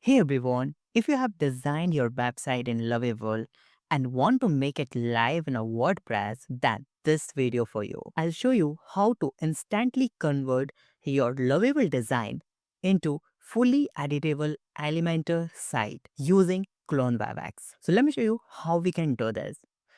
Hey everyone, if you have designed your website in Lovable and want to make it live in a WordPress, then this video for you. I'll show you how to instantly convert your Lovable design into fully editable Elementor site using ClonewebX. So let me show you how we can do this.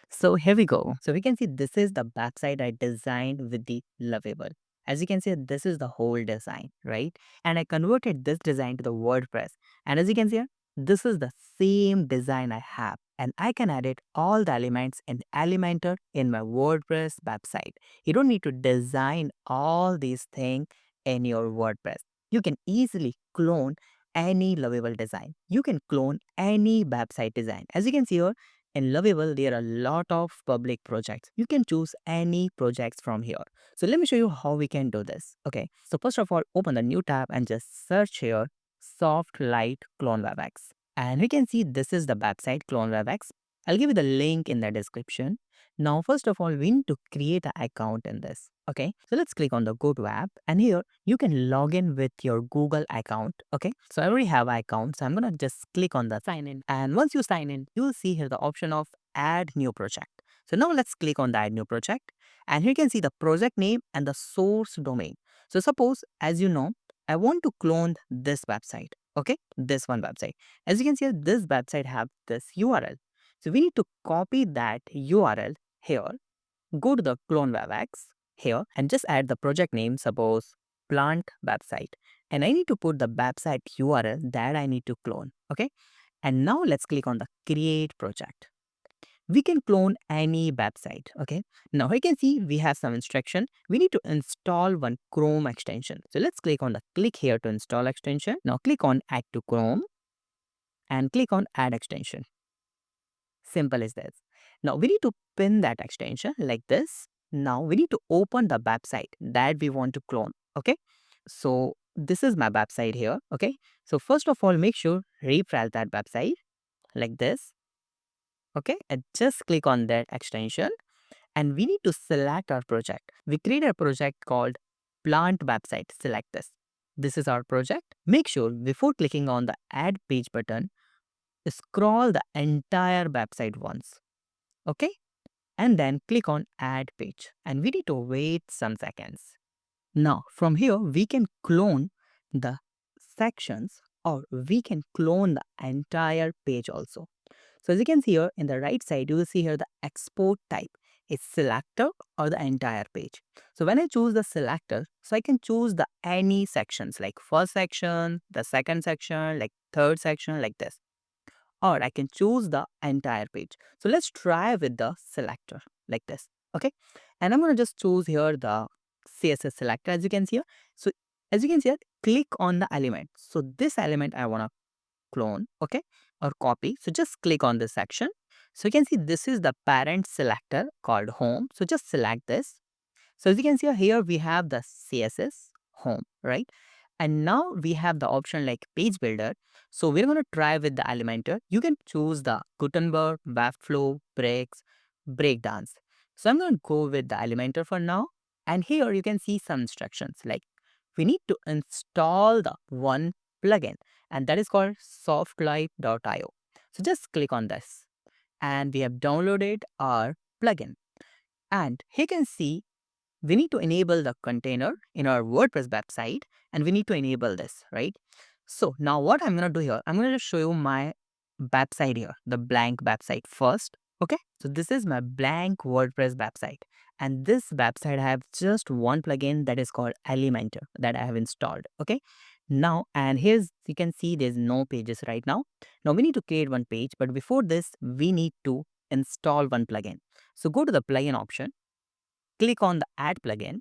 So here we go. So we can see this is the website I designed with the Lovable. As you can see, this is the whole design, right? And I converted this design to the WordPress. And as you can see here, this is the same design I have. And I can edit all the elements in Elementor in my WordPress website. You don't need to design all these things in your WordPress. You can easily clone any Lovable design. You can clone any website design. As you can see here, in Lovable, there are a lot of public projects. You can choose any projects from here. So let me show you how we can do this. Okay, so first of all, open the new tab and just search here Soft Light ClonewebX. And we can see this is the website ClonewebX. I'll give you the link in the description. Now, first of all, we need to create an account in this. Okay, so let's click on the Go to app, and here you can log in with your Google account. Okay, so I already have an account, so I'm gonna just click on the sign in. And once you sign in, you'll see here the option of add new project. So now let's click on the add new project, and here you can see the project name and the source domain. So suppose, as you know, I want to clone this website, okay? This one website. As you can see, this website have this URL. So we need to copy that URL here, go to the ClonewebX here and just add the project name, suppose plant website. And I need to put the website URL that I need to clone, okay? And now let's click on the create project. We can clone any website. Okay, now you can see we have some instruction. We need to install one Chrome extension. So let's click on the click here to install extension. Now click on add to Chrome and click on add extension. Simple as this. Now we need to pin that extension like this. Now we need to open the website that we want to clone. Okay, so this is my website here. Okay, so first of all, make sure refresh that website like this. Okay, and just click on that extension, and we need to select our project. We create a project called plant website. Select this. This is our project. Make sure before clicking on the add page button, scroll the entire website once. Okay, and then click on add page, and we need to wait some seconds. Now from here we can clone the sections, or we can clone the entire page also. So as you can see here in the right side, you will see here the export type. It's selector or the entire page. So when I choose the selector, so I can choose the any sections like first section, the second section, like third section, like this. Or I can choose the entire page. So let's try with the selector like this. Okay. And I'm going to just choose here the CSS selector, as you can see here. So as you can see here, click on the element. So this element I want to clone, okay, or copy. So just click on this section. So you can see this is the parent selector called home. So just select this. So as you can see here we have the CSS home, right? And now we have the option like page builder. So we're going to try with the Elementor. You can choose the Gutenberg, Webflow, breaks, breakdance. So I'm going to go with the Elementor for now. And here you can see some instructions like we need to install the one plugin, and that is called softlight.io. So just click on this, and we have downloaded our plugin. And here you can see we need to enable the container in our WordPress website, and we need to enable this, right? So now what I'm going to do here, I'm going to show you my website here, the blank website first. Okay, so this is my blank WordPress website, and this website I have just one plugin that is called Elementor that I have installed. Okay, now and here's you can see there's no pages right now. Now we need to create one page, but before this we need to install one plugin. So go to the plugin option, click on the add plugin,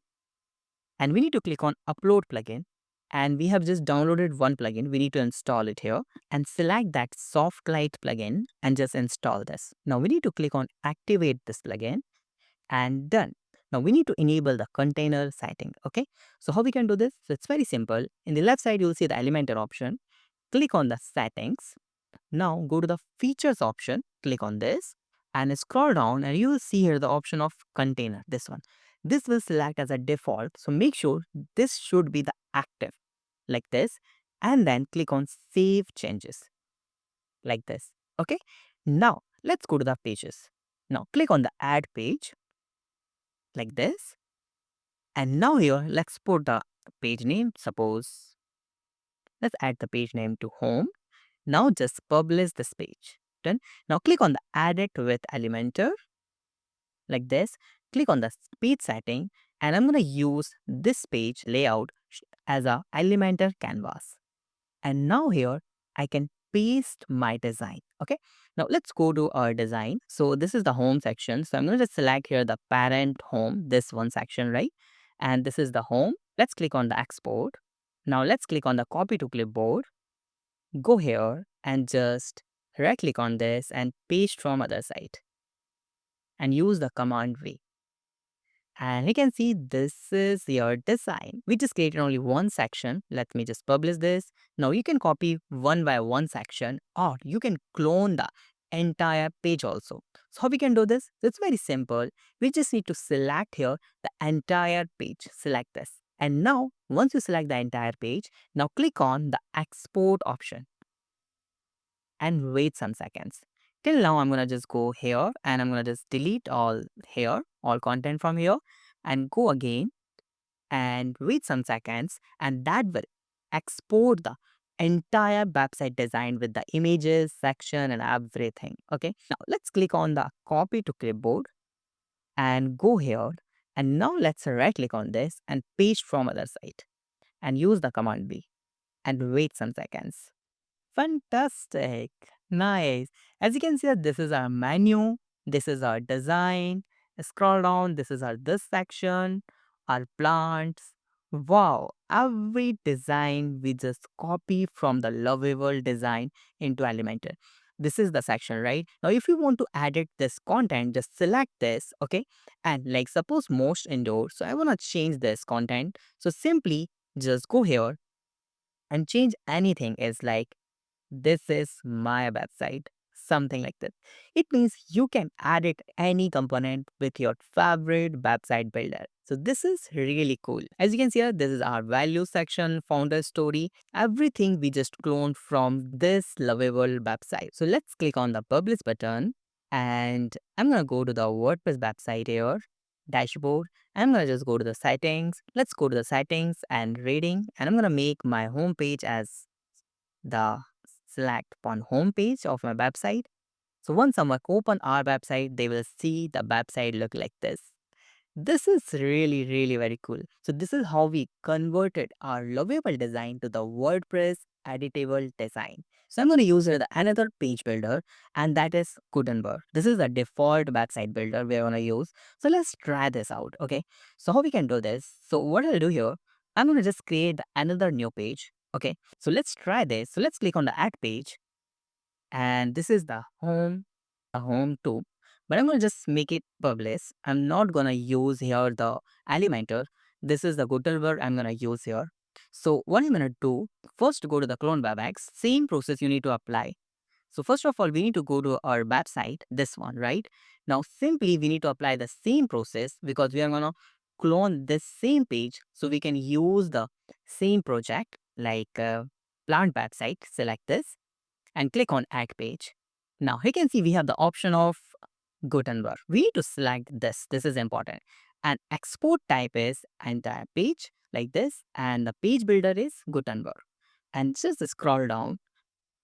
and we need to click on upload plugin. And we have just downloaded one plugin. We need to install it here and select that soft light plugin and just install this. Now we need to click on activate this plugin and done. Now we need to enable the container setting. Okay, so how we can do this? So it's very simple. In the left side, you'll see the Elementor option. Click on the settings. Now go to the features option, click on this and scroll down, and you will see here the option of container, this one. This will select as a default. So make sure this should be the active like this. and then click on Save Changes like this. Okay. Now let's go to the pages. Now click on the Add Page like this. And now here, let's put the page name. Suppose let's add the page name to Home. Now just publish this page. Done. Now click on the Add It with Elementor like this. Click on the page setting, and I'm going to use this page layout as a Elementor canvas. And now here I can paste my design. Okay. Now let's go to our design. So this is the home section. So I'm going to just select here the parent home, this one section, right? And this is the home. Let's click on the export. Now let's click on the copy to clipboard. Go here and just right click on this and paste from other side and use the command V. And you can see this is your design. We just created only one section. Let me just publish this. Now you can copy one by one section, or you can clone the entire page also. So how we can do this? It's very simple. We just need to select here the entire page. Select this. And now once you select the entire page, now click on the export option and wait some seconds. Till now, I'm going to just go here and I'm going to just delete all here, all content from here, and go again and wait some seconds, and that will export the entire website design with the images, section, and everything. Okay. Now let's click on the copy to clipboard and go here. And now let's right click on this and paste from other side and use the command B and wait some seconds. Fantastic. Nice. As you can see, this is our menu. This is our design. Scroll down. This is our this section, our plants. Wow. Every design we just copy from the Lovable design into Elementor. This is the section, right? Now, if you want to edit this content, just select this, okay? And like suppose most indoor. So I want to change this content. So simply just go here and change anything is like this is my website, something like that. It means you can edit any component with your favorite website builder. So this is really cool. As you can see here, this is our value section, founder story, everything we just cloned from this lovable website. So let's click on the publish button, and I'm going to go to the WordPress website here, dashboard. I'm going to just go to the settings. Let's go to the settings and rating, and I'm going to make my home page as the select upon home page of my website. So once someone open our website, they will see the website look like this. This is really very cool. So this is how we converted our lovable design to the WordPress editable design. So I'm going to use another page builder, and that is Gutenberg. This is the default website builder we're going to use. So let's try this out. Okay. So how we can do this? So what I'll do here, I'm going to just create another new page. Okay. So let's try this. So let's click on the add page, and this is the home too, but I'm going to just make it publish. I'm not going to use here the Elementor. This is the Gutenberg I'm going to use here. So what I'm going to do, first go to the ClonewebX, same process you need to apply. So first of all, we need to go to our website, this one, right? Now simply we need to apply the same process because we are going to clone this same page, so we can use the same project like plant website. Select this and click on add page. Now you can see we have the option of Gutenberg. We need to select this. This is important. And export type is entire page like this. And the page builder is Gutenberg. And just scroll down.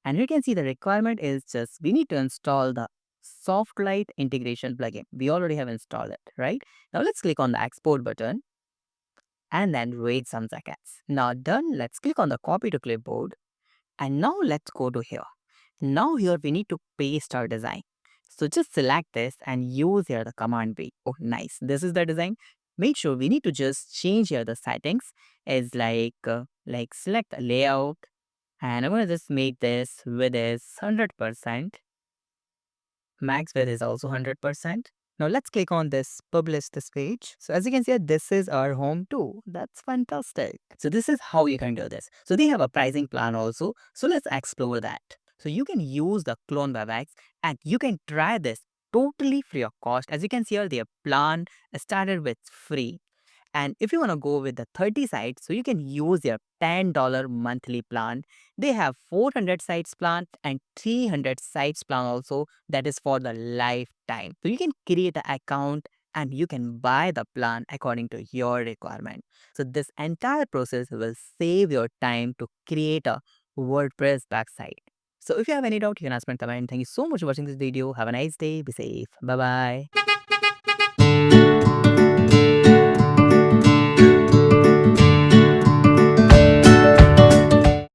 And you can see the requirement is just we need to install the Softlight integration plugin. We already have installed it, right? Now let's click on the export button and then wait some seconds. Now done, let's click on the copy to clipboard. And now let's go to here. Now here we need to paste our design. So just select this and use here the command B. Oh, nice. This is the design. Make sure we need to just change here the settings is like select the layout, and I'm going to just make this width is 100%. Max width is also 100%. Now let's click on this publish this page. So as you can see, this is our home too. That's fantastic. So this is how you can do this. So they have a pricing plan also. So let's explore that. So you can use the ClonewebX and you can try this totally free of cost. As you can see here, their plan started with free. And if you want to go with the 30 sites, so you can use your $10 monthly plan. They have 400 sites plan and 300 sites plan also, that is for the lifetime. So you can create an account and you can buy the plan according to your requirement. So this entire process will save your time to create a WordPress website. So if you have any doubt, you can ask me in comment. Thank you so much for watching this video. Have a nice day. Be safe. Bye bye.